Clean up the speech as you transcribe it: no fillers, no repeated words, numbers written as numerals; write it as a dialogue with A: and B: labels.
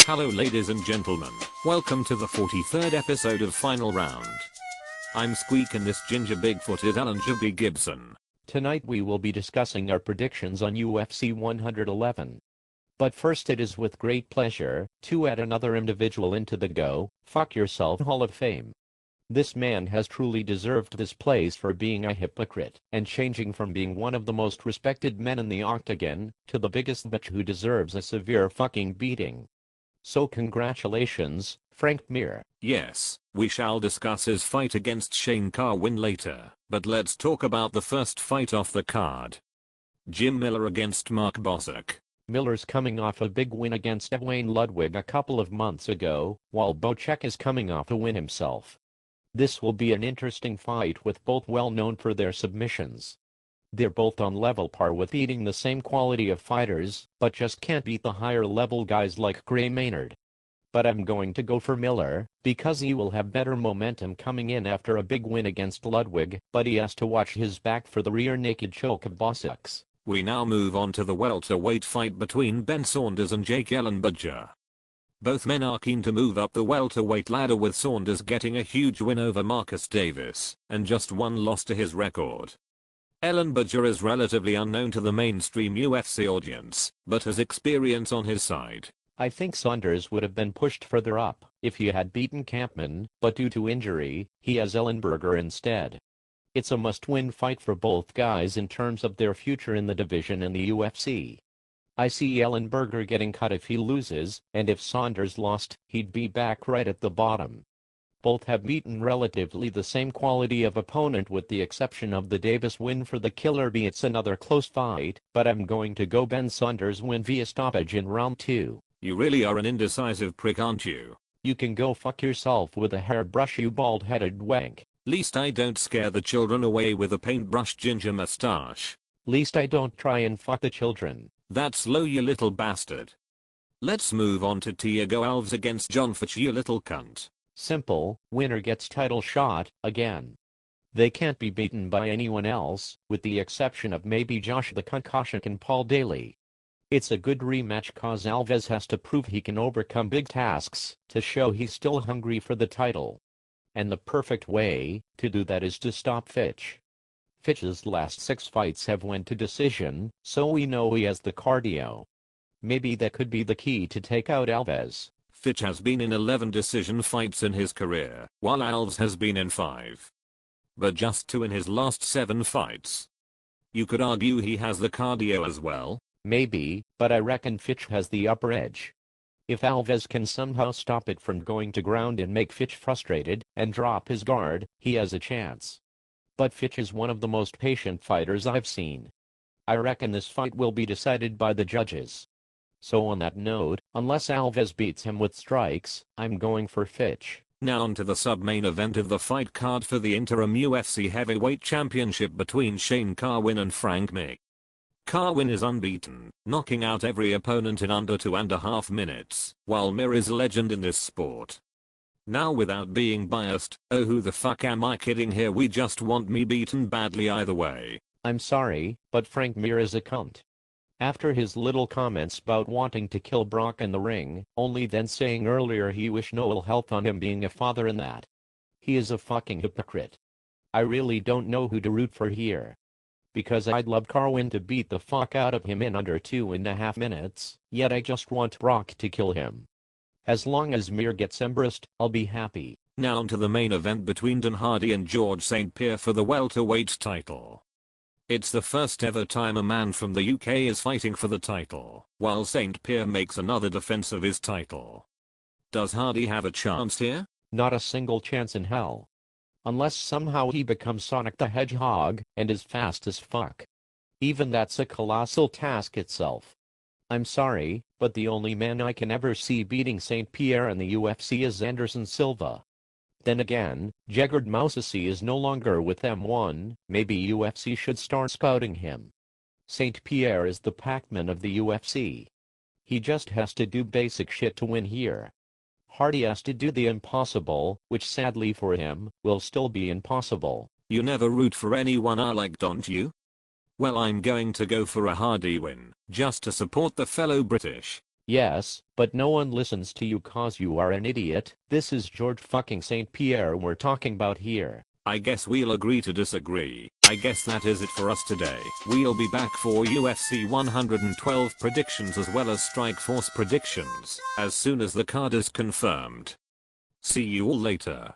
A: Hello ladies and gentlemen, welcome to the 43rd episode of Final Round. I'm Squeak and this ginger Bigfoot is Alan Jabby Gibson.
B: Tonight we will be discussing our predictions on UFC 111. But first it is with great pleasure to add another individual into the Go Fuck Yourself Hall of Fame. This man has truly deserved this place for being a hypocrite and changing from being one of the most respected men in the octagon to the biggest bitch who deserves a severe fucking beating. So congratulations, Frank Mir.
A: Yes, we shall discuss his fight against Shane Carwin later, but let's talk about the first fight off the card. Jim Miller against Mark Bosick.
B: Miller's coming off a big win against Wayne Ludwig a couple of months ago, while Bocek is coming off a win himself. This will be an interesting fight with both well known for their submissions. They're both on level par with beating the same quality of fighters, but just can't beat the higher level guys like Gray Maynard. But I'm going to go for Miller, because he will have better momentum coming in after a big win against Ludwig, but he has to watch his back for the rear naked choke of Bosik's.
A: We now move on to the welterweight fight between Ben Saunders and Jake Ellenberger. Both men are keen to move up the welterweight ladder, with Saunders getting a huge win over Marcus Davis, and just one loss to his record. Ellenberger is relatively unknown to the mainstream UFC audience, but has experience on his side.
B: I think Saunders would have been pushed further up if he had beaten Kampman, but due to injury, he has Ellenberger instead. It's a must-win fight for both guys in terms of their future in the division and the UFC. I see Ellenberger getting cut if he loses, and if Saunders lost, he'd be back right at the bottom. Both have beaten relatively the same quality of opponent with the exception of the Davis win for the Killer Bee. It's another close fight, but I'm going to go Ben Saunders win via stoppage in round 2.
A: You really are an indecisive prick, aren't you?
B: You can go fuck yourself with a hairbrush, you bald-headed wank.
A: Least I don't scare the children away with a paintbrush ginger mustache.
B: Least I don't try and fuck the children.
A: That's low, you little bastard. Let's move on to Thiago Alves against John Fitch, you little cunt.
B: Simple, winner gets title shot, again. They can't be beaten by anyone else, with the exception of maybe Josh the Concussion and Paul Daly. It's a good rematch cause Alves has to prove he can overcome big tasks to show he's still hungry for the title. And the perfect way to do that is to stop Fitch. Fitch's last 6 fights have went to decision, so we know he has the cardio. Maybe that could be the key to take out Alves.
A: Fitch has been in 11 decision fights in his career, while Alves has been in 5. But just 2 in his last 7 fights. You could argue he has the cardio as well.
B: Maybe, but I reckon Fitch has the upper edge. If Alves can somehow stop it from going to ground and make Fitch frustrated and drop his guard, he has a chance. But Fitch is one of the most patient fighters I've seen. I reckon this fight will be decided by the judges. So on that note, unless Alves beats him with strikes, I'm going for Fitch.
A: Now on to the sub-main event of the fight card for the interim UFC heavyweight championship between Shane Carwin and Frank Mir. Carwin is unbeaten, knocking out every opponent in under 2.5 minutes, while Mir is a legend in this sport. Now without being biased, oh who the fuck am I kidding here, we just want me beaten badly either way.
B: I'm sorry, but Frank Mir is a cunt. After his little comments about wanting to kill Brock in the ring, only then saying earlier he wished no ill health on him being a father and that. He is a fucking hypocrite. I really don't know who to root for here. Because I'd love Carwin to beat the fuck out of him in under 2.5 minutes, yet I just want Brock to kill him. As long as Mir gets embarrassed, I'll be happy.
A: Now on to the main event between Dan Hardy and George St. Pierre for the welterweight title. It's the first ever time a man from the UK is fighting for the title, while St. Pierre makes another defense of his title. Does Hardy have a chance here?
B: Not a single chance in hell. Unless somehow he becomes Sonic the Hedgehog and is fast as fuck. Even that's a colossal task itself. I'm sorry, but the only man I can ever see beating St. Pierre in the UFC is Anderson Silva. Then again, Gegard Mousasi is no longer with M1, maybe UFC should start scouting him. St. Pierre is the Pac-Man of the UFC. He just has to do basic shit to win here. Hardy has to do the impossible, which sadly for him, will still be impossible.
A: You never root for anyone I like, don't you? Well, I'm going to go for a Hardy win, just to support the fellow British.
B: Yes, but no one listens to you cause you are an idiot. This is George fucking St. Pierre we're talking about here.
A: I guess we'll agree to disagree. I guess that is it for us today. We'll be back for UFC 112 predictions as well as Strikeforce predictions as soon as the card is confirmed. See you all later.